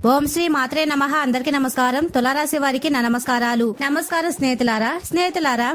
ఓం శ్రీ మాత్రే నమః. అందరికీ నమస్కారం. తులారాశి వారికి నా నమస్కారాలు. నమస్కారం స్నేహితులారా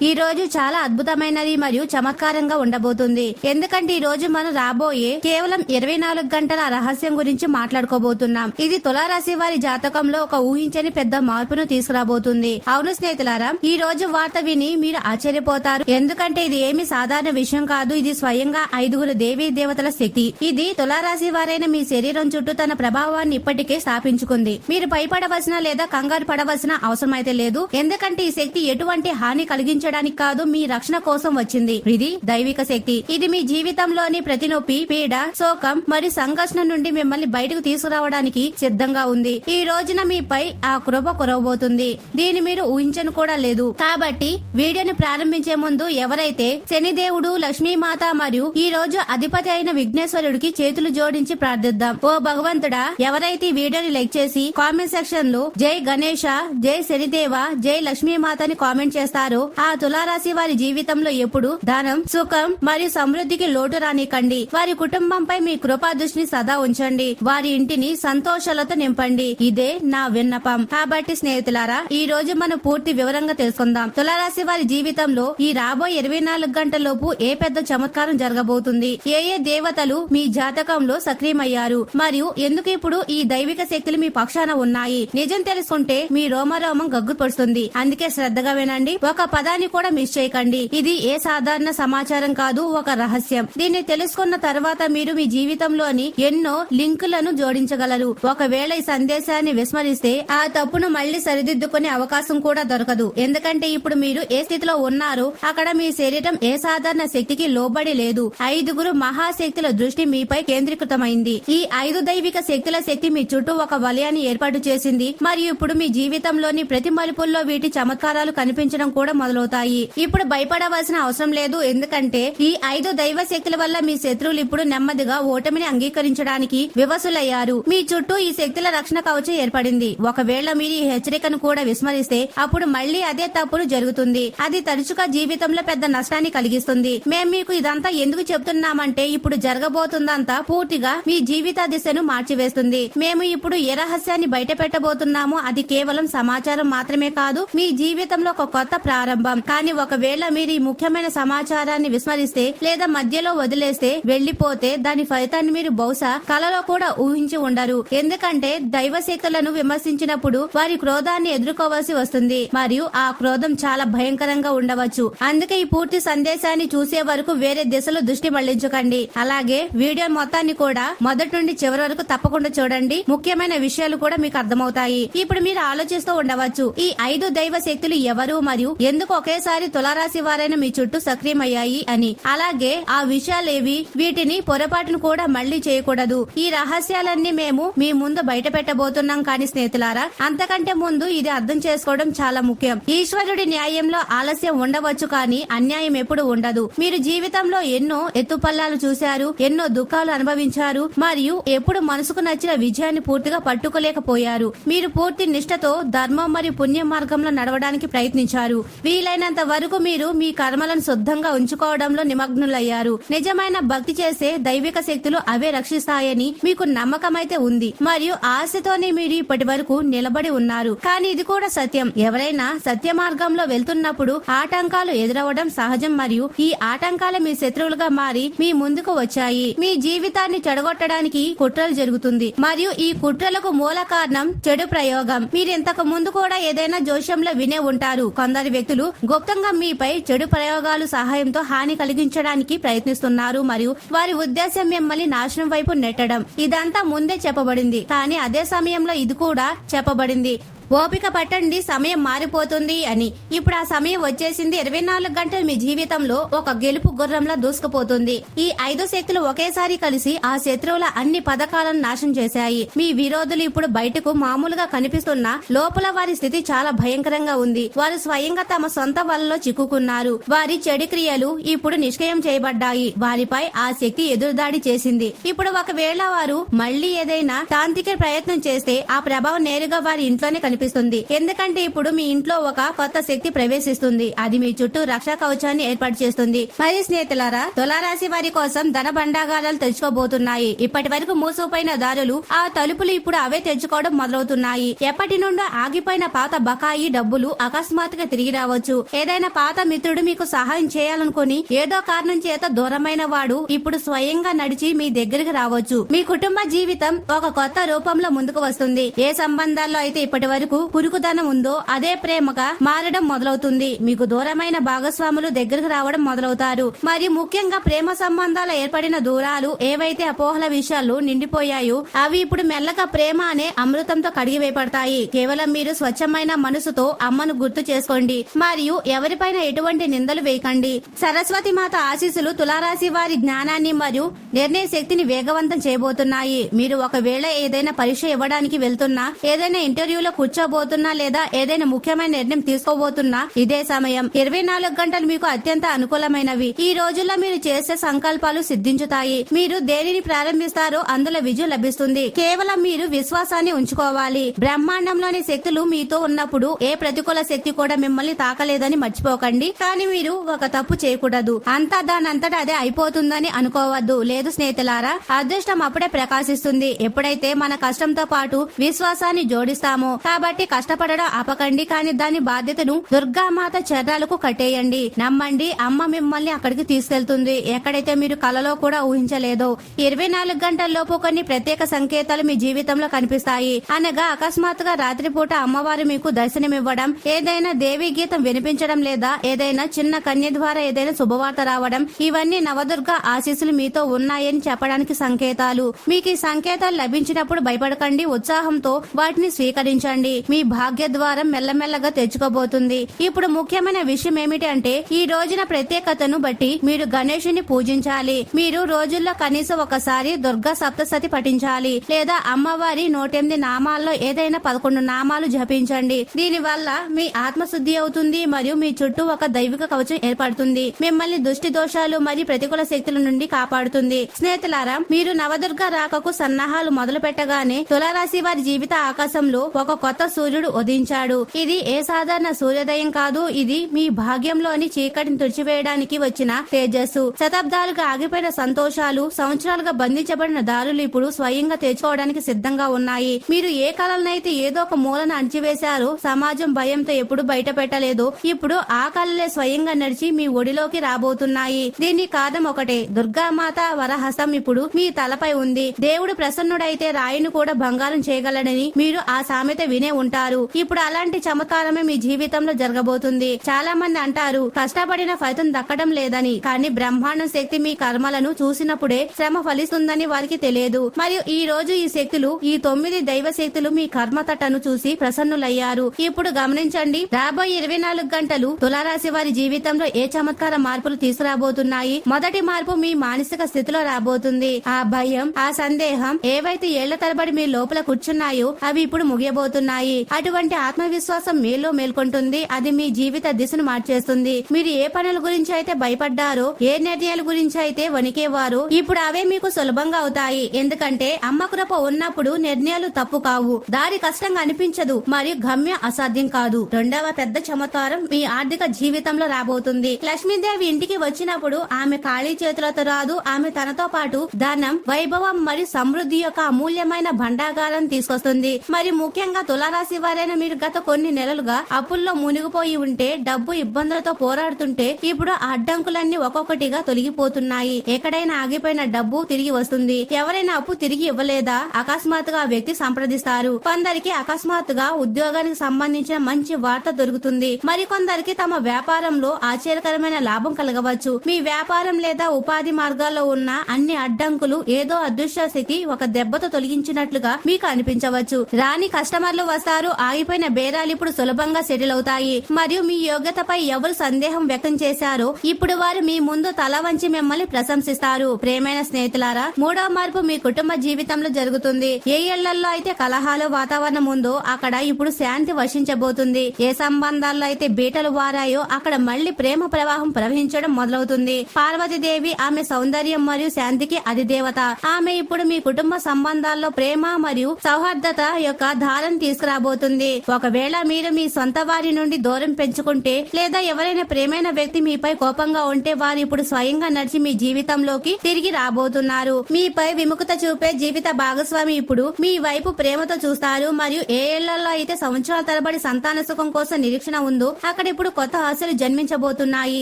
ఈ రోజు చాలా అద్భుతమైనది మరియు చమత్కారంగా ఉండబోతుంది. ఎందుకంటే ఈ రోజు మనం రాబోయే కేవలం 24 గంటల రహస్యం గురించి మాట్లాడుకోబోతున్నాం. ఇది తులారాశి వారి జాతకంలో ఒక ఊహించని పెద్ద మార్పును తీసుకురాబోతుంది. అవును స్నేహితులారా, ఈ రోజు వార్త విని మీరు ఆశ్చర్యపోతారు. ఎందుకంటే ఇది ఏమి సాధారణ విషయం కాదు. ఇది స్వయంగా 5 దేవీ దేవతల శక్తి. ఇది తులారాశి వారైన మీ శరీరం చుట్టూ తన ప్రభావాన్ని ఇప్పటికే స్థాపించుకుంది. మీరు భయపడవలసిన లేదా కంగారు పడవలసిన అవసరం అయితే లేదు. ఎందుకంటే ఈ శక్తి ఎటువంటి హాని కలిగించడానికి కాదు, మీ రక్షణ కోసం వచ్చింది. ఇది దైవిక శక్తి. ఇది మీ జీవితంలోని ప్రతి నొప్పి, పీడ, శోకం మరియు సంఘర్షణ నుండి మిమ్మల్ని బయటకు తీసుకురావడానికి సిద్ధంగా ఉంది. ఈ రోజున మీపై ఆ కృప కురవబోతుంది. దీన్ని మీరు ఊహించను కూడా లేదు. కాబట్టి వీడియోని ప్రారంభించే ముందు ఎవరైతే శనిదేవుడు, లక్ష్మీమాత మరియు ఈ రోజు అధిపతి అయిన విఘ్నేశ్వరుడికి చేతులు జోడించి ప్రార్థిద్దాం. ఓ భగవంతుడా, ఎవరైతే ఈ వీడియోని లైక్ చేసి కామెంట్ సెక్షన్ లో జై గణేష, జై శనిదేవ, జై లక్ష్మీమాత అని కామెంట్ చేస్తారో ఆ తులారాశి వారి జీవితంలో ఎప్పుడు ధనం, సుఖం మరియు సమృద్ధికి లోటు రానికండి. వారి కుటుంబంపై మీ కృపా దృష్టిని సదా ఉంచండి. వారి ఇంటిని సంతోషాలతో నింపండి. ఇదే నా విన్నపం. కాబట్టి స్నేహితులారా, ఈ రోజు మనం పూర్తి వివరంగా తెలుసుకుందాం. తులారాశి వారి జీవితంలో ఈ రాబోయే 24 గంటలలోపు ఏ పెద్ద చమత్కారం జరగబోతుంది, ఏ దేవతలు మీ జాతకంలో సక్రియమయ్యారు మరియు ఎందుకు ఇప్పుడు ఈ దైవిక శక్తులు మీ పక్షాన ఉన్నాయి. నిజం తెలుసుకుంటే మీ రోమరోమం గగ్గుపడుతుంది. అందుకే శ్రద్ధగా వినండి. ఒక పదాన్ని కూడా మిస్ చేయకండి. ఇది ఏ సాధారణ సమాచారం కాదు, ఒక రహస్యం. దీన్ని తెలుసుకున్న తర్వాత మీరు మీ జీవితంలోని ఎన్నో లింకులను జోడించగలరు. ఒకవేళ ఈ సందేశాన్ని విస్మరిస్తే ఆ తప్పును మళ్లీ సరిదిద్దుకునే అవకాశం కూడా దొరకదు. ఎందుకంటే ఇప్పుడు మీరు ఏ స్థితిలో ఉన్నారో అక్కడ మీ శరీరం ఏ సాధారణ శక్తికి లోబడి లేదు. 5 మహాశక్తుల దృష్టి మీపై కేంద్రీకృతమైంది. ఈ 5 దైవిక శక్తుల శక్తి మీ చుట్టూ ఒక వలయాన్ని ఏర్పాటు చేసింది మరియు ఇప్పుడు మీ జీవితంలోని ప్రతి మలుపుల్లో వీటి చమత్కారాలు కనిపించడం కూడా మొదలవుతాయి. ఇప్పుడు భయపడవలసిన అవసరం లేదు. ఎందుకంటే ఈ 5 దైవ శక్తుల వల్ల మీ శత్రువులు ఇప్పుడు నెమ్మదిగా ఓటమిని అంగీకరించడానికి వివసులయ్యారు. మీ చుట్టూ ఈ శక్తుల రక్షణ కవచం ఏర్పడింది. ఒకవేళ మీరు ఈ హెచ్చరికను కూడా విస్మరిస్తే అప్పుడు మళ్లీ అదే తప్పులు జరుగుతుంది. అది తరచుగా జీవితంలో పెద్ద నష్టాన్ని కలిగిస్తుంది. మేము మీకు ఇదంతా ఎందుకు చెప్తున్నామంటే ఇప్పుడు జరగబోతుందంతా పూర్తిగా మీ జీవిత దిశను మార్చివేస్తుంది. మేము ఇప్పుడు ఏ రహస్యాన్ని బయట పెట్టబోతున్నామో అది కేవలం సమాచారం మాత్రమే కాదు, మీ జీవితంలో ఒక కొత్త ప్రారంభం. కానీ ఒకవేళ మీరు ఈ ముఖ్యమైన సమాచారాన్ని విస్మరిస్తే లేదా మధ్యలో వదిలేస్తే వెళ్లిపోతే దాని ఫలితాన్ని మీరు బహుశా కలలో కూడా ఊహించి ఉండరు. ఎందుకంటే దైవ శక్తులను విమర్శించినప్పుడు వారి క్రోధాన్ని ఎదుర్కోవాల్సి వస్తుంది మరియు ఆ క్రోధం చాలా భయంకరంగా ఉండవచ్చు. అందుకే ఈ పూర్తి సందేశాన్ని చూసే వరకు వేరే దిశలో దృష్టి మళ్లించకండి. అలాగే వీడియో మొత్తాన్ని కూడా మొదటి నుండి చివరి వరకు తప్పకుండా చూడండి. ముఖ్యమైన విషయాలు కూడా మీకు అర్థమవుతాయి. ఇప్పుడు మీరు ఆలోచిస్తూ ఉండవచ్చు, ఈ 5 దైవ శక్తులు ఎవరు మరియు ఎందుకు ఒకేసారి తులారాశి వారైన మీ చుట్టూ సక్రియమయ్యాయి అని. అలాగే ఆ విషయాలేవి, వీటిని పొరపాటును కూడా మళ్లీ చేయకూడదు. ఈ రహస్యాలన్నీ మేము మీ ముందు బయట పెట్టబోతున్నాం. కానీ స్నేహితులారా, అంతకంటే ముందు ఇది అర్థం చేసుకోవడం చాలా ముఖ్యం. ఈశ్వరుడి న్యాయంలో ఆలస్యం ఉండవచ్చు, కానీ అన్యాయం ఎప్పుడు ఉండదు. మీరు జీవితంలో ఎన్నో ఎత్తుపల్లాలు చూశారు, ఎన్నో దుఃఖాలు అనుభవించారు మరియు ఎప్పుడు మనసుకు నచ్చిన విజయాన్ని పూర్తిగా పట్టుకోలేకపోయారు. మీరు పూర్తి నిష్ఠతో ధర్మం మరియు పుణ్య మార్గంలో నడవడానికి ప్రయత్నించారు. వీలైనంత వరకు మీరు మీ కర్మలను శుద్ధంగా ఉంచుకోవడంలో నిమగ్నులయ్యారు. నిజమైన భక్తి చేసే దైవిక శక్తులు అవే రక్షిస్తాయని మీకు నమ్మకమైతే ఉంది మరియు ఆశతోనే మీరు ఇప్పటి వరకు నిలబడి ఉన్నారు. కానీ ఇది కూడా సత్యం. ఎవరైనా సత్య మార్గంలో వెళ్తున్నప్పుడు ఆటంకాలు ఎదురవడం సహజం మరియు ఈ ఆటంకాలు మీ శత్రువులుగా మారి మీ ముందుకు వచ్చాయి. మీ జీవితాన్ని చెడగొట్టడానికి కుట్రలు జరుగుతుంది మరియు ఈ కుట్రలకు మూల కారణం చెడు ప్రయోగం. మీరు ఇంతకు ముందు కూడా ఏదైనా జోష్యంలో వినే ఉంటారు. కొందరు వ్యక్తులు గుప్తంగా మీపై చెడు ప్రయోగాలు సహాయంతో హాని కలిగించడానికి ప్రయత్నిస్తున్నారు మరియు వారి ఉద్దేశం మిమ్మల్ని నాశనం వైపు నెట్టడం. ఇదంతా ముందే చెప్పబడింది, కానీ అదే సమయంలో ఇది కూడా చెప్పబడింది, ఓపిక పట్టండి, సమయం మారిపోతుంది అని. ఇప్పుడు ఆ సమయం వచ్చేసింది. 24 గంటలు మీ జీవితంలో ఒక గెలుపు గుర్రంలా దూసుకుపోతుంది. ఈ 5 శక్తులు ఒకేసారి కలిసి ఆ శత్రువుల అన్ని పథకాలను నాశనం చేశాయి. మీ విరోధులు ఇప్పుడు బయటకు మామూలుగా కనిపిస్తున్నా లోపల వారి స్థితి చాలా భయంకరంగా ఉంది. వారు స్వయంగా తమ సొంత వలలో చిక్కుకున్నారు. వారి చెడు క్రియలు ఇప్పుడు నిష్క్రియం చేయబడ్డాయి. వారిపై ఆ శక్తి ఎదురుదాడి చేసింది. ఇప్పుడు ఒకవేళ వారు మళ్లీ ఏదైనా తాంత్రిక ప్రయత్నం చేస్తే ఆ ప్రభావం నేరుగా వారి ఇంట్లోనే కనిపిస్తుంది. ఎందుకంటే ఇప్పుడు మీ ఇంట్లో ఒక కొత్త శక్తి ప్రవేశిస్తుంది. అది మీ చుట్టూ రక్షా కవచాన్ని ఏర్పాటు చేస్తుంది. మరి స్నేహితులారా, తులారాశి వారి కోసం ధన భండాగారాలు తెచ్చుకోబోతున్నాయి. ఇప్పటి వరకు మూసుకుపోయిన దారులు ఆ తలుపులు ఇప్పుడు అవే తెచ్చుకోవడం మొదలవుతున్నాయి. ఎప్పటి నుండో ఆగిపోయిన పాత బకాయి డబ్బులు అకస్మాత్తుగా తిరిగి రావచ్చు. ఏదైనా పాత మిత్రుడు మీకు సహాయం చేయాలనుకుని ఏదో కారణం చేత దూరమైన వాడు ఇప్పుడు స్వయంగా నడిచి మీ దగ్గరికి రావచ్చు. మీ కుటుంబ జీవితం ఒక కొత్త రూపంలో ముందుకు వస్తుంది. ఏ సంబంధాల్లో అయితే ఇప్పటి వరకు పురుగుదనం ఉందో అదే ప్రేమగా మారడం మొదలవుతుంది. మీకు దూరమైన భాగస్వాములు దగ్గరకు రావడం మొదలవుతారు. మరి ముఖ్యంగా ప్రేమ సంబంధాలు ఏర్పడిన దూరాలు ఏవైతే అపోహల విషయాలు నిండిపోయాయో అవి ఇప్పుడు మెల్లగా ప్రేమ అనే అమృతంతో కడిగివేయబడతాయి. కేవలం మీరు స్వచ్ఛమైన మనసుతో అమ్మను గుర్తు చేసుకోండి మరియు ఎవరిపైన ఎటువంటి నిందలు వేయకండి. సరస్వతి మాత ఆశీస్సులు తులారాశి వారి జ్ఞానాన్ని మరియు నిర్ణయ శక్తిని వేగవంతం చేయబోతున్నాయి. మీరు ఒకవేళ ఏదైనా పరీక్ష ఇవ్వడానికి వెళ్తున్నా, ఏదైనా ఇంటర్వ్యూలో కూర్చోబోతున్నా లేదా ఏదైనా ముఖ్యమైన నిర్ణయం తీసుకోబోతున్నా ఇదే సమయం. 24 గంటలు మీకు అత్యంత అనుకూలమైనవి. ఈ రోజుల్లో మీరు చేసే సంకల్పాలు సిద్ధించుతాయి. మీరు దేనిని ప్రారంభిస్తారో అందులో విజయం లభిస్తుంది. కేవలం మీరు విశ్వాసాన్ని ఉంచుకోవాలి. బ్రహ్మాండంలోని శక్తులు మీతో ఉన్నప్పుడు ఏ ప్రతికూల శక్తి కూడా మిమ్మల్ని తాకలేదని మర్చిపోకండి. కానీ మీరు ఒక తప్పు చేయకూడదు. అంతా దానంతటా అదే అయిపోతుందని అనుకోవద్దు. లేదు స్నేహితులారా, అదృష్టం అప్పుడే ప్రకాశిస్తుంది ఎప్పుడైతే మన కష్టంతో పాటు విశ్వాసాన్ని జోడిస్తామో. కాబట్టి కష్టపడడం ఆపకండి, కానీ దాని బాధ్యతను దుర్గామాత చర్యలకు కట్టేయండి. నమ్మండి, అమ్మ మిమ్మల్ని అక్కడికి తీసుకెళ్తుంది ఎక్కడైతే మీరు కలలో కూడా ఊహించలేదో. 24 గంటల్లోపు కొన్ని ప్రత్యేక సంకేతాలు మీ జీవితంలో కనిపిస్తాయి. అనగా అకస్మాత్తుగా రాత్రిపూట అమ్మవారు మీకు దర్శనమివ్వడం, ఏదైనా దేవీ గీతం వినిపించడం లేదా ఏదైనా చిన్న కన్య ద్వారా ఏదైనా శుభవార్త రావడం, ఇవన్నీ నవదుర్గ ఆశీస్సులు మీతో ఉన్నాయని చెప్పడానికి సంకేతాలు. మీకు ఈ సంకేతాలు లభించినప్పుడు భయపడకండి, ఉత్సాహంతో వాటిని స్వీకరించండి. మీ భాగ్య ద్వారం మెల్లమెల్లగా తెచ్చుకోబోతుంది. ఇప్పుడు ముఖ్యమైన విషయం ఏమిటి అంటే ఈ రోజున ప్రత్యేకతను బట్టి మీరు గణేశుని పూజించాలి. మీరు రోజుల్లో కనీసం ఒకసారి దుర్గా సప్తశతి పఠించాలి లేదా అమ్మవారి 108 నామాల్లో ఏదైనా 11 నామాలు జపించండి. దీని వల్ల మీ ఆత్మశుద్ధి అవుతుంది మరియు మీ చుట్టూ ఒక దైవిక కవచం ఏర్పడుతుంది. మిమ్మల్ని దుష్టి దోషాలు మరియు ప్రతికూల శక్తుల నుండి కాపాడుతుంది. స్నేహితులారా, మీరు నవదుర్గ రాకకు సన్నాహాలు మొదలు పెట్టగానే తులారాశి వారి జీవిత ఆకాశంలో ఒక కొత్త సూర్యుడు ఉదయించాడు. ఇది ఏ సాధారణ సూర్యోదయం కాదు. ఇది మీ భాగ్యంలోని చీకటిని తుడిచివేయడానికి వచ్చిన తేజస్సు. శతాబ్దాలుగా ఆగిపోయిన సంతోషాలు, సంవత్సరాలుగా బంధించబడిన దారులు ఇప్పుడు స్వయంగా తెచ్చుకోవడానికి సిద్ధంగా ఉన్నాయి. మీరు ఏ కళలనైతే ఏదో ఒక మూలన అణచివేశారో, సమాజం భయంతో ఎప్పుడు బయట పెట్టలేదో, ఇప్పుడు ఆ కళలే స్వయంగా నడిచి మీ ఒడిలోకి రాబోతున్నాయి. దీనికి కారణం ఒకటే, దుర్గామాత వరహస్తం ఇప్పుడు మీ తలపై ఉంది. దేవుడు ప్రసన్నుడైతే రాయిని కూడా బంగారం చేయగలడని మీరు ఆ సామెత వినే ఉంటారు. ఇప్పుడు అలాంటి చమత్కారమే మీ జీవితంలో జరగబోతుంది. చాలా మంది అంటారు కష్టపడిన ఫలితం దక్కడం లేదని, కానీ బ్రహ్మాండం శక్తి మీ కర్మలను చూసినప్పుడే శ్రమ ఫలిస్తుందని వారికి తెలియదు. మరియు ఈ రోజు ఈ శక్తులు, ఈ 9 దైవ శక్తులు మీ కర్మతటను చూసి ప్రసన్నులయ్యారు. ఇప్పుడు గమనించండి, రాబోయే 24 గంటలు తులారాశి వారి జీవితంలో ఏ చమత్కార మార్పులు తీసుకురాబోతున్నాయి. మొదటి మార్పు మీ మానసిక స్థితిలో రాబోతుంది. ఆ భయం, ఆ సందేహం ఏవైతే ఏళ్ల తరబడి మీ లోపల కూర్చున్నాయో అవి ఇప్పుడు ముగియబోతున్నాయి. అటువంటి ఆత్మవిశ్వాసం మీలో మేల్కొంటుంది. అది మీ జీవిత దిశను మార్చేస్తుంది. మీరు ఏ పనుల గురించి అయితే భయపడ్డారో, ఏ నిర్ణయాల గురించి అయితే వణికేవారో, ఇప్పుడు అవే మీకు సులభంగా అవుతాయి. ఎందుకంటే అమ్మ కృప ఉన్నప్పుడు నిర్ణయాలు తప్పు కావు, దారి కష్టంగా అనిపించదు మరియు గమ్యం అసాధ్యం కాదు. రెండవ పెద్ద చమత్కారం మీ ఆర్థిక జీవితంలో రాబోతుంది. లక్ష్మీదేవి ఇంటికి వచ్చినప్పుడు ఆమె ఖాళీ చేతులతో రాదు. ఆమె తనతో పాటు ధనం, వైభవం మరియు సమృద్ధి యొక్క అమూల్యమైన భండాగారాన్ని తీసుకొస్తుంది. మరి ముఖ్యంగా తులారాశి వారైన మీరు గత కొన్ని నెలలుగా అప్పుల్లో మునిగిపోయి ఉంటే, డబ్బు ఇబ్బందులతో పోరాడుతుంటే, ఇప్పుడు ఆ అడ్డంకులన్నీ ఒక్కొక్కటిగా తొలగిపోతున్నాయి. ఎక్కడైనా ఆగిపోయిన డబ్బు తిరిగి వస్తుంది. ఎవరైనా అప్పు తిరిగి ఇవ్వలేదా, అకస్మాత్తుగా ఆ వ్యక్తి సంప్రదిస్తారు. కొందరికి అకస్మాత్తుగా ఉద్యోగానికి సంబంధించిన మంచి వార్త దొరుకుతుంది. మరికొందరికి తమ వ్యాపారంలో ఆశ్చర్యకరమైన లాభం కలగవచ్చు. మీ వ్యాపారం లేదా ఉపాధి మార్గాల్లో ఉన్న అన్ని అడ్డంకులు ఏదో అదృష్ట శక్తి ఒక దెబ్బతో తొలగించినట్లుగా మీకు అనిపించవచ్చు. రాని కస్టమర్లు వస్తారు. ఆగిపోయిన బేరాలు ఇప్పుడు సులభంగా సెటిల్ అవుతాయి. మరియు మీ యోగ్యతపై ఎవరు సందేహం వ్యక్తం చేశారో ఇప్పుడు వారు మీ ముందు తల వంచి మిమ్మల్ని ప్రశంసిస్తారు. ప్రియమైన స్నేహితులారా, మూడవ మార్పు మీ కుటుంబ జీవితంలో జరుగుతుంది. ఏ ఇళ్లలో అయితే కలహాలు వాతావరణం ఉందో అక్కడ ఇప్పుడు శాంతి వర్షించబోతుంది. ఏ సంబంధాల్లో అయితే బీటలు వారాయో అక్కడ మళ్లీ ప్రేమ ప్రవాహం ప్రవహించడం మొదలవుతుంది. పార్వతీదేవి ఆమె సౌందర్యం మరియు శాంతికి అధిదేవత. ఆమె ఇప్పుడు మీ కుటుంబ సంబంధాల్లో ప్రేమ మరియు సౌహార్దత యొక్క ధారను తీసుకు తీసుకురాబోతుంది. ఒకవేళ మీరు మీ సొంత వారి నుండి దూరం పెంచుకుంటే లేదా ఎవరైనా ప్రేమైన వ్యక్తి మీపై కోపంగా ఉంటే వారు ఇప్పుడు స్వయంగా నడిచి మీ జీవితంలోకి తిరిగి రాబోతున్నారు. మీపై విముఖత చూపే జీవిత భాగస్వామి ఇప్పుడు మీ వైపు ప్రేమతో చూస్తారు మరియు ఏ ఏళ్లలో అయితే సంవత్సరాల తరబడి సంతాన సుఖం కోసం నిరీక్షణ ఉందో అక్కడ ఇప్పుడు కొత్త ఆశలు జన్మించబోతున్నాయి.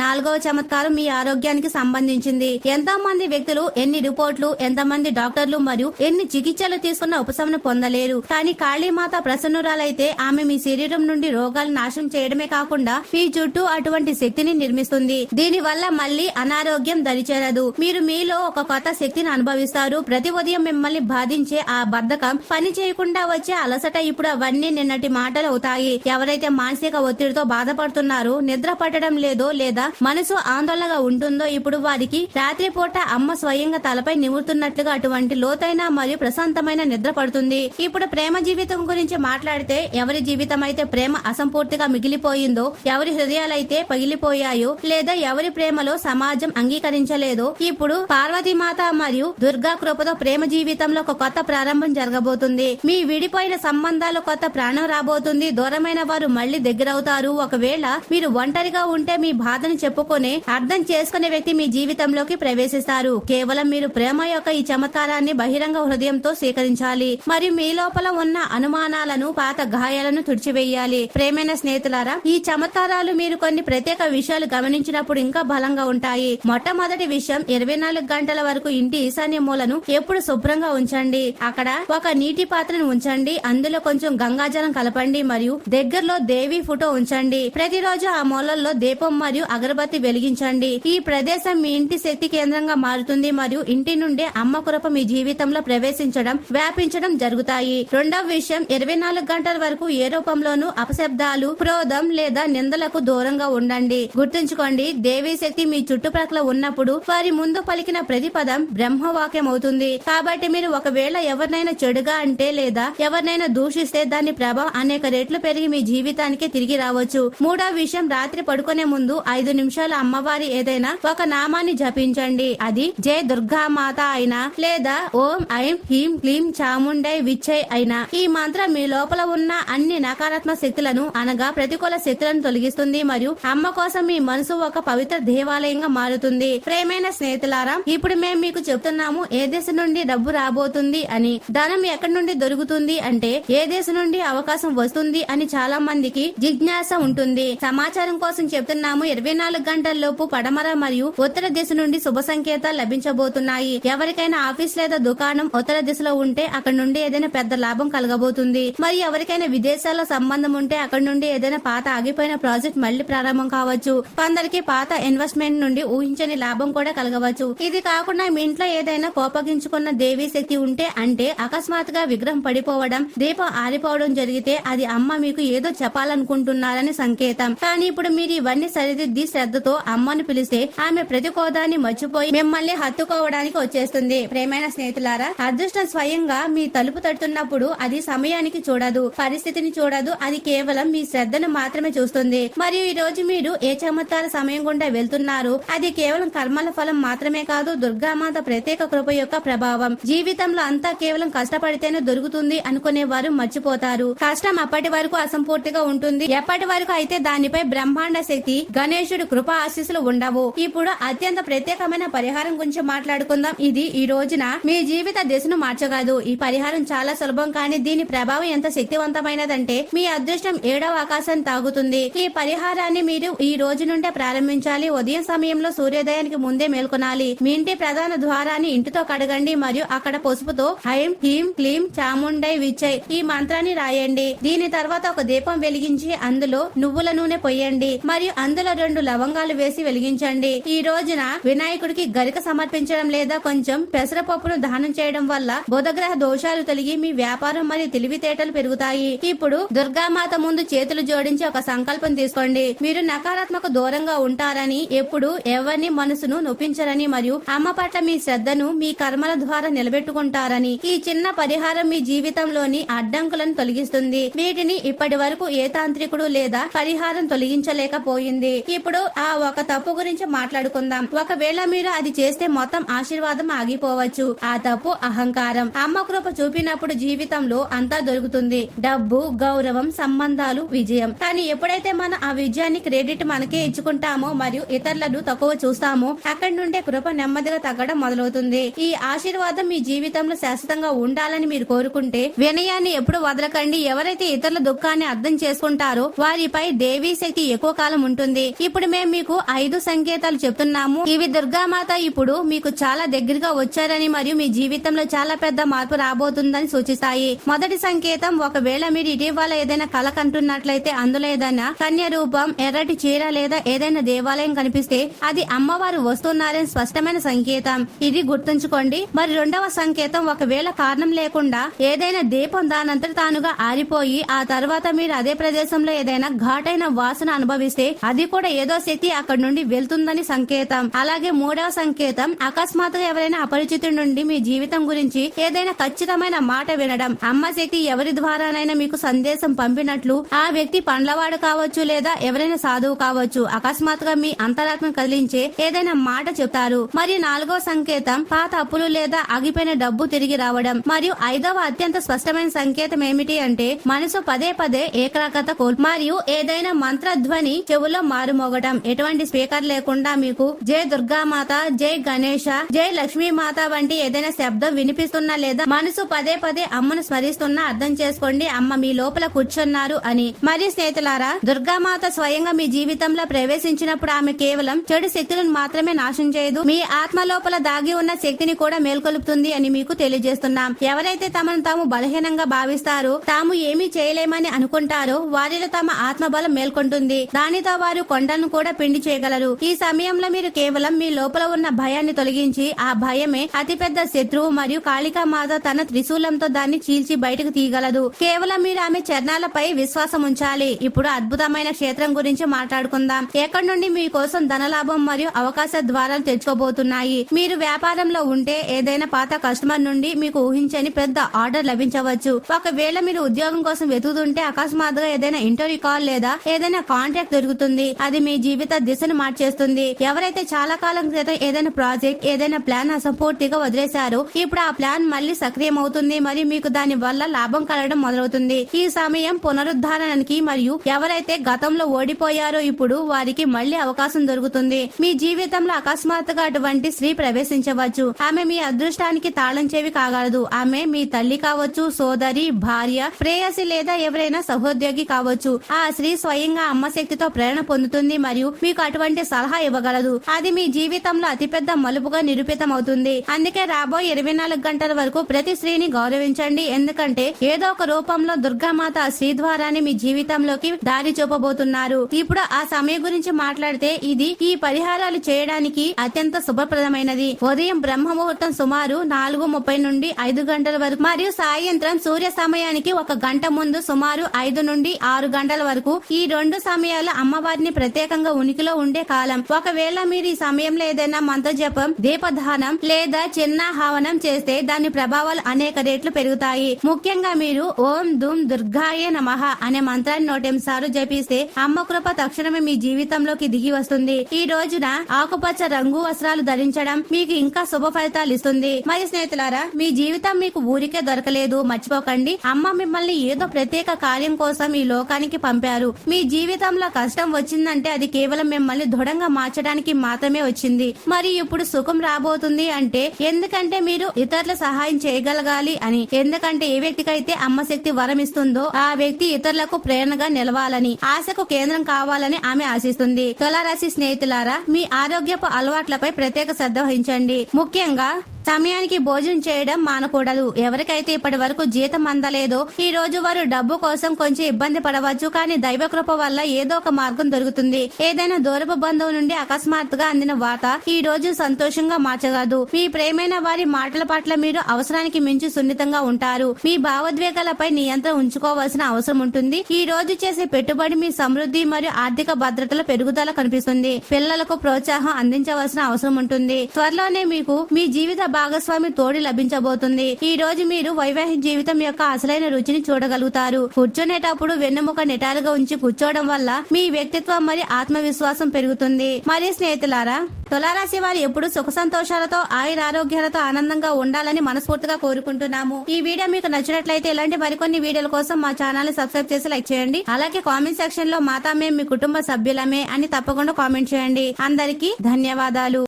4వ చమత్కారం మీ ఆరోగ్యానికి సంబంధించింది. ఎంతో మంది వ్యక్తులు ఎన్ని రిపోర్ట్లు, ఎంతమంది డాక్టర్లు మరియు ఎన్ని చికిత్సలు తీసుకున్న ఉపశమనం పొందలేరు. కానీ కాళీమాత ప్రసన్నురాలైతే ఆమె మీ శరీరం నుండి రోగాలు నాశనం చేయడమే కాకుండా మీ చుట్టూ అటువంటి శక్తిని నిర్మిస్తుంది. దీని వల్ల మళ్ళీ అనారోగ్యం దరిచేరదు. మీరు మీలో ఒక కొత్త శక్తిని అనుభవిస్తారు. ప్రతి ఉదయం మిమ్మల్ని బాధించే ఆ బద్ధకం, పని చేయకుండా వచ్చే అలసట ఇప్పుడు అవన్నీ నిన్నటి మాటలు అవుతాయి. ఎవరైతే మానసిక ఒత్తిడితో బాధపడుతున్నారో, నిద్ర పట్టడం లేదో లేదా మనసు ఆందోళనగా ఉంటుందో ఇప్పుడు వారికి రాత్రిపూట అమ్మ స్వయంగా తలపై నిమురుతున్నట్లుగా అటువంటి లోతైన మరియు ప్రశాంతమైన నిద్ర పడుతుంది. ఇప్పుడు ప్రేమ జీవితం గురించి మాట్లాడితే ఎవరి జీవితం అయితే ప్రేమ అసంపూర్తిగా మిగిలిపోయిందో, ఎవరి హృదయాలైతే పగిలిపోయాయో లేదా ఎవరి ప్రేమలో సమాజం అంగీకరించలేదో ఇప్పుడు పార్వతీమాత మరియు దుర్గా కృపతో ప్రేమ జీవితంలో ఒక కొత్త ప్రారంభం జరగబోతుంది. మీ విడిపోయిన సంబంధాలు కొత్త ప్రాణం రాబోతుంది. దూరమైన వారు మళ్లీ దగ్గరవుతారు. ఒకవేళ మీరు ఒంటరిగా ఉంటే మీ బాధను చెప్పుకునే, అర్థం చేసుకునే వ్యక్తి మీ జీవితంలోకి ప్రవేశిస్తారు. కేవలం మీరు ప్రేమ యొక్క ఈ చమత్కారాన్ని బహిరంగ హృదయంతో స్వీకరించాలి మరియు మీ లోపల ఉన్న అనుమానాలను, పాత గాయాలను తుడిచివేయాలి. ప్రేమైన స్నేహితులారా, ఈ చమత్కారాలు మీరు కొన్ని ప్రత్యేక విషయాలు గమనించినప్పుడు ఇంకా బలంగా ఉంటాయి. మొట్టమొదటి విషయం, 24 గంటల వరకు ఇంటి ఈశాన్య మూలను ఎప్పుడు శుభ్రంగా ఉంచండి. అక్కడ ఒక నీటి పాత్రను ఉంచండి, అందులో కొంచెం గంగాజలం కలపండి మరియు దగ్గరలో దేవి ఫోటో ఉంచండి. ప్రతిరోజు ఆ మూలల్లో దీపం మరియు అగరబత్తి వెలిగించండి. ఈ ప్రదేశం మీ ఇంటి శక్తి కేంద్రంగా మారుతుంది మరియు ఇంటి నుండి అమ్మ కృప మీ జీవితంలో ప్రవేశించడం, వ్యాపించడం జరుగుతాయి. రెండవ విషయం, 24 గంటల వరకు ఏ రూపంలోనూ అపశబ్దాలు, క్రోధం లేదా నిందలకు దూరంగా ఉండండి. గుర్తుంచుకోండి, దేవీ శక్తి మీ చుట్టుప్రక్కల ఉన్నప్పుడు వారి ముందు పలికిన ప్రతి పదం బ్రహ్మవాక్యం అవుతుంది. కాబట్టి మీరు ఒకవేళ ఎవరినైనా చెడుగా అంటే లేదా ఎవరినైనా దూషిస్తే దాని ప్రభావం అనేక రెట్లు పెరిగి మీ జీవితానికి తిరిగి రావచ్చు. మూడవ విషయం, రాత్రి పడుకునే ముందు 5 నిమిషాలు అమ్మవారి ఏదైనా ఒక నామాన్ని జపించండి. అది జై దుర్గామాత అయినా లేదా ఓం ఐం హ్రీం క్లీం చాముండై విచ్చై అయినా. ఈ మంత్రం మీ లోపల ఉన్న అన్ని నకారాత్మక శక్తులను అనగా ప్రతికూల శక్తులను తొలగిస్తుంది మరియు అమ్మ కోసం మీ మనసు ఒక పవిత్ర దేవాలయంగా మారుతుంది. ప్రేమైన స్నేహితులారా, ఇప్పుడు మేము మీకు చెప్తున్నాము ఏ దేశం నుండి డబ్బు రాబోతుంది అని. ధనం ఎక్కడి నుండి దొరుకుతుంది అంటే ఏ దేశం నుండి అవకాశం వస్తుంది అని చాలా మందికి జిజ్ఞాస ఉంటుంది. సమాచారం కోసం చెప్తున్నాము, 24 గంటల్లోపు పడమర మరియు ఉత్తర దిశ నుండి శుభ సంకేతాలు లభించబోతున్నాయి. ఎవరికైనా ఆఫీస్ లేదా దుకాణం ఉత్తర దిశలో ఉంటే అక్కడ నుండి ఏదైనా పెద్ద లాభం కలగబోతుంది. మరి ఎవరికైనా విదేశాల్లో సంబంధం ఉంటే అక్కడ నుండి ఏదైనా పాత ఆగిపోయిన ప్రాజెక్ట్ మళ్లీ ప్రారంభం కావచ్చు. కొందరికి పాత ఇన్వెస్ట్మెంట్ నుండి ఊహించని లాభం కూడా కలగవచ్చు. ఇది కాకుండా మీ ఇంట్లో ఏదైనా కోపగించుకున్న దేవీ శక్తి ఉంటే అంటే అకస్మాత్తుగా విగ్రహం పడిపోవడం, దీపం ఆరిపోవడం జరిగితే అది అమ్మ మీకు ఏదో చెప్పాలనుకుంటున్నారని సంకేతం. కానీ ఇప్పుడు మీరు ఇవన్నీ సరిదిద్ది శ్రద్ధతో అమ్మను పిలిస్తే ఆమె ప్రతి కోదాన్ని మర్చిపోయి మిమ్మల్ని హత్తుకోవడానికి వచ్చేస్తుంది. ప్రేమైన స్నేహితులారా, అదృష్టం స్వయంగా మీ తలుపు తడుతున్నప్పుడు అది సమయానికి చూడదు, పరిస్థితిని చూడదు. అది కేవలం మీ శ్రద్ధను మాత్రమే చూస్తుంది. మరియు ఈ రోజు మీరు ఏ చమత్కార సమయం గుండా వెళ్తున్నారు అది కేవలం కర్మల ఫలం మాత్రమే కాదు, దుర్గామాత ప్రత్యేక కృప యొక్క ప్రభావం. జీవితంలో అంతా కేవలం కష్టపడితేనే దొరుకుతుంది అనుకునే వారు మర్చిపోతారు. కష్టం అప్పటి వరకు అసంపూర్తిగా ఉంటుంది. ఎప్పటి వరకు అయితే దానిపై బ్రహ్మాండ శక్తి, గణేశుడు కృప ఆశీస్సులు ఉండవు. ఇప్పుడు అత్యంత ప్రత్యేకమైన పరిహారం గురించి మాట్లాడుకుందాం. ఇది ఈ రోజున మీ జీవిత దిశను మార్చగలదు. ఈ పరిహారం చాలా సులభం, కానీ దీని ప్రభావం ఎంత శక్తివంతమైనదంటే మీ అదృష్టం 7వ ఆకాశం తాగుతుంది. ఈ పరిహారాన్ని మీరు ఈ రోజు నుండే ప్రారంభించాలి. ఉదయం సమయంలో సూర్యోదయానికి ముందే మేల్కొనాలి. మీ ఇంటి ప్రధాన ద్వారాన్ని ఇంటితో కడగండి మరియు అక్కడ పసుపుతో ఐం హ్రీం క్లీం చాముండై విచ్చై ఈ మంత్రాన్ని రాయండి. దీని తర్వాత ఒక దీపం వెలిగించి అందులో నువ్వుల నూనె పొయ్యండి మరియు అందులో 2 లవంగాలు వేసి వెలిగించండి. ఈ రోజున వినాయకుడికి గరిక సమర్పించడం లేదా కొంచెం పెసరపప్పును దానం చేయడం వల్ల బుధగ్రహ దోషాలు తొలగి మీ వ్యాపారం మరియు తెలివితేటలు పెరుగుతాయి. ఇప్పుడు దుర్గామాత ముందు చేతులు జోడించి ఒక సంకల్పం తీసుకోండి. మీరు నకారాత్మక దూరంగా ఉంటారని, ఎప్పుడు ఎవరిని మనసును నొప్పించరని మరియు అమ్మ పట్ల మీ శ్రద్ధను మీ కర్మల ద్వారా నిలబెట్టుకుంటారని. ఈ చిన్న పరిహారం మీ జీవితంలోని అడ్డంకులను తొలగిస్తుంది. వీటిని ఇప్పటి వరకు ఏ తాంత్రికుడు లేదా పరిహారం తొలగించలేకపోయింది. ఇప్పుడు ఆ ఒక తప్పు గురించి మాట్లాడుకుందాం. ఒకవేళ మీరు అది చేస్తే మొత్తం ఆశీర్వాదం ఆగిపోవచ్చు. ఆ తప్పు అహంకారం. అమ్మ కృప చూపినప్పుడు జీవితంలో అంతా దొరుకుతుంది. అవుతుంది. డబ్బు, గౌరవం, సంబంధాలు, విజయం. కానీ ఎప్పుడైతే మనం ఆ విజయాన్ని క్రెడిట్ మనకే ఇచ్చుకుంటామో మరియు ఇతరులను తక్కువ చూస్తామో అక్కడి నుండే కృప నెమ్మదిగా తగ్గడం మొదలవుతుంది. ఈ ఆశీర్వాదం మీ జీవితంలో శాశ్వతంగా ఉండాలని మీరు కోరుకుంటే వినయాన్ని ఎప్పుడు వదలకండి. ఎవరైతే ఇతరుల దుఃఖాన్ని అర్థం చేసుకుంటారో వారిపై దేవీ శక్తి ఎక్కువ కాలం ఉంటుంది. ఇప్పుడు మేము మీకు 5 సంకేతాలు చెప్తున్నాము. ఇవి దుర్గామాత ఇప్పుడు మీకు చాలా దగ్గరగా వచ్చారని మరియు మీ జీవితంలో చాలా పెద్ద మార్పు రాబోతుందని సూచిస్తాయి. మొదటి సంకేతం, ఒకవేళ మీరు ఇటీవల ఏదైనా కల కంటున్నట్లయితే అందులో ఏదైనా కన్య రూపం, ఎర్రటి చీర లేదా ఏదైనా దేవాలయం కనిపిస్తే అది అమ్మవారు వస్తున్నారని స్పష్టమైన సంకేతం. ఇది గుర్తుంచుకోండి. మరి రెండవ సంకేతం, ఒకవేళ కారణం లేకుండా ఏదైనా దీపం దానంతట తానుగా ఆరిపోయి ఆ తర్వాత మీరు అదే ప్రదేశంలో ఏదైనా ఘాటైన వాసన అనుభవిస్తే అది కూడా ఏదో శక్తి అక్కడి నుండి వెళ్తుందని సంకేతం. అలాగే మూడవ సంకేతం, అకస్మాత్తుగా ఎవరైనా అపరిచితుడి నుండి మీ జీవితం గురించి ఏదైనా ఖచ్చితమైన మాట వినడం. అమ్మ శక్తి ఎవరి ద్వారానైనా మీకు సందేశం పంపినట్లు. ఆ వ్యక్తి పండ్లవాడు కావచ్చు లేదా ఎవరైనా సాధువు కావచ్చు. అకస్మాత్తుగా మీ అంతరాత్మ కదిలించే ఏదైనా మాట చెప్తారు. మరియు నాలుగవ సంకేతం, పాత అప్పులు లేదా ఆగిపోయిన డబ్బు తిరిగి రావడం. మరియు ఐదవ అత్యంత స్పష్టమైన సంకేతం ఏమిటి అంటే మనసు పదే పదే ఏకాగ్రత మరియు ఏదైనా మంత్రధ్వని చెవులో మారుమోగటం. ఎటువంటి స్పీకర్ లేకుండా మీకు జై దుర్గామాత, జై గణేష, జై లక్ష్మీమాత వంటి ఏదైనా శబ్దం వినిపిస్తున్నా లేదా మనసు పదే పదే అమ్మను స్మరిస్తున్నా అర్థం చేసుకోండి అమ్మ మీ లోపల కూర్చున్నారు అని. మరియు స్నేహితులారా, దుర్గామాత స్వయంగా మీ జీవితంలో ప్రవేశించినప్పుడు ఆమె కేవలం చెడు శక్తులను మాత్రమే నాశనం చేయదు, మీ ఆత్మ లోపల దాగి ఉన్న శక్తిని కూడా మేల్కొలుపుతుంది అని మీకు తెలియజేస్తున్నాం. ఎవరైతే తమను తాము బలహీనంగా భావిస్తారో, తాము ఏమీ చేయలేమని అనుకుంటారో వారిలో తమ ఆత్మబలం మేల్కొంటుంది. దానితో వారు కొండను కూడా పిండి చేయగలరు. ఈ సమయంలో మీరు కేవలం మీ లోపల ఉన్న భయాన్ని తొలగించి, ఆ భయమే అతిపెద్ద శత్రువు మరియు కాళికామాత తన త్రిశూలంతో దాన్ని చీల్చి బయటకు తీయగలదు. కేవలం మీరు ఆమె చరణాలపై విశ్వాసం ఉంచాలి. ఇప్పుడు అద్భుతమైన క్షేత్రం గురించి మాట్లాడుకుందాం. ఎక్కడి నుండి మీకోసం ధనలాభం మరియు అవకాశ ద్వారాలు తెచ్చుకోబోతున్నాయి. మీరు వ్యాపారంలో ఉంటే ఏదైనా పాత కస్టమర్ నుండి మీకు ఊహించని పెద్ద ఆర్డర్ లభించవచ్చు. ఒకవేళ మీరు ఉద్యోగం కోసం వెతుకుతుంటే అకస్మాత్తుగా ఏదైనా ఇంటర్వ్యూ కాల్ లేదా ఏదైనా కాంట్రాక్ట్ దొరుకుతుంది. అది మీ జీవిత దిశను మార్చేస్తుంది. ఎవరైతే చాలా కాలం క్రితం ఏదైనా ప్రాజెక్ట్, ఏదైనా ప్లాన్ అసంపూర్తిగా వదిలేశారో ఇప్పుడు ఆ ప్లాన్ మళ్ళీ సక్రియం అవుతుంది మరియు మీకు దాని వల్ల లాభం కలగడం మొదలవుతుంది. ఈ సమయం పునరుద్ధరణకి మరియు ఎవరైతే గతంలో ఓడిపోయారో ఇప్పుడు వారికి మళ్ళీ అవకాశం దొరుకుతుంది. మీ జీవితంలో అకస్మాత్తుగా అటువంటి స్త్రీ ప్రవేశించవచ్చు. ఆమె మీ అదృష్టానికి తాళం చెవి కాగలదు. ఆమె మీ తల్లి కావచ్చు, సోదరి, భార్య, ప్రేయసి లేదా ఎవరైనా సహోద్యోగి కావచ్చు. ఆ స్త్రీ స్వయంగా అమ్మ శక్తితో ప్రేరణ పొందుతుంది మరియు మీకు అటువంటి సలహా ఇవ్వగలదు. అది మీ జీవితంలో అతిపెద్ద మలుపుగా నిరూపితం అవుతుంది. అందుకే రాబోయే 24 గంటల వరకు ప్రతి స్త్రీని గౌరవించండి. ఎందుకంటే ఏదో ఒక రూపంలో దుర్గామాత ఆ స్త్రీ ద్వారానే మీ జీవితంలోకి దారి చూపబోతున్నారు. ఇప్పుడు ఆ సమయం గురించి మాట్లాడితే ఇది ఈ పరిహారాలు చేయడానికి అత్యంత శుభప్రదమైనది. ఉదయం బ్రహ్మ ముహూర్తం సుమారు 4:30 నుండి 5 గంటల వరకు మరియు సాయంత్రం సూర్య సమయానికి 1 గంట ముందు సుమారు 5 నుండి 6 గంటల వరకు. ఈ 2 సమయాలు అమ్మవారిని ప్రత్యేకంగా ఉనికిలో ఉండే కాలం. ఒకవేళ మీరు ఈ సమయంలో ఏదైనా మంత్ర జపం, దీపదానం లేదా చిన్న హవనం చేస్తే దాని ప్రభావాలు అనేక రెట్లు పెరుగుతాయి. ముఖ్యంగా మీరు ఓం దుమ్ దుర్గాయే నమః అనే మంత్రాన్ని 108 సార్లు జపిస్తే అమ్మ కృప తక్షణమే మీ జీవితంలోకి దిగి వస్తుంది. ఈ రోజున ఆకుపచ్చ రంగు వస్త్రాలు ధరించడం మీకు ఇంకా శుభ ఫలితాలు ఇస్తుంది. మరి స్నేహితులారా, మీ జీవితం మీకు ఊరికే దొరకలేదు. మర్చిపోకండి, అమ్మ మిమ్మల్ని ఏదో ప్రత్యేక కార్యం కోసం ఈ లోకానికి పంపారు. మీ జీవితంలో కష్టం వచ్చిందంటే అది కేవలం మిమ్మల్ని దృఢంగా మార్చడానికి మాత్రమే వచ్చింది. మరి ఇప్పుడు సుఖం రాబోతుంది అంటే ఎందుకంటే మీరు ఇతరుల సహాయం చేయగలగాలి అని. ఎందుకంటే ఏ వ్యక్తికైతే అమ్మ శక్తి వరం ఇస్తుందో ఆ వ్యక్తి ఇతరులకు ప్రేరణగా నిలవాలని, ఆశకు కేంద్రం కావాలని ఆమె ఆశిస్తుంది. తులారాశి స్నేహితులారా, మీ ఆరోగ్యపు అలవాట్లపై ప్రత్యేక శ్రద్ధ వహించండి. ముఖ్యంగా సమయానికి భోజనం చేయడం మానకూడదు. ఎవరికైతే ఇప్పటి వరకు జీతం అందలేదో ఈ రోజు వారు డబ్బు కోసం కొంచెం ఇబ్బంది పడవచ్చు. కానీ దైవ కృప వల్ల ఏదో ఒక మార్గం దొరుకుతుంది. ఏదైనా దూరపు బంధువు నుండి అకస్మాత్తుగా అందిన వార్త ఈ రోజు సంతోషంగా మార్చగలదు. మీ ప్రేమైన వారి మాటల పట్ల మీరు అవసరానికి మించి సున్నితంగా ఉంటారు. మీ భావోద్వేగాలపై నియంత్రణ ఉంచుకోవాల్సిన అవసరం ఉంటుంది. ఈ రోజు చేసే పెట్టుబడి మీ సమృద్ధి మరియు ఆర్థిక భద్రతల పెరుగుదల కనిపిస్తుంది. పిల్లలకు ప్రోత్సాహం అందించవలసిన అవసరం ఉంటుంది. త్వరలోనే మీకు మీ జీవిత భాగస్వామి తోడి లభించబోతుంది. ఈ రోజు మీరు వైవాహిక జీవితం యొక్క అసలైన రుచిని చూడగలుగుతారు. కూర్చునేటప్పుడు వెన్నెముక నిటారుగా ఉంచి కూర్చోవడం వల్ల మీ వ్యక్తిత్వం మరియు ఆత్మవిశ్వాసం పెరుగుతుంది. మరి స్నేహితులారా, తులారాశి వారు ఎప్పుడు సుఖ సంతోషాలతో ఆయురారోగ్యాలతో ఆనందంగా ఉండాలని మనస్ఫూర్తిగా కోరుకుంటున్నాము. ఈ వీడియో మీకు నచ్చినట్లయితే ఇలాంటి మరికొన్ని వీడియోల కోసం మా ఛానల్ ని సబ్స్క్రైబ్ చేసి లైక్ చేయండి. అలాగే కామెంట్ సెక్షన్ లో మాతా మేము మీ కుటుంబ సభ్యులమే అని తప్పకుండా కామెంట్ చేయండి. అందరికీ ధన్యవాదాలు.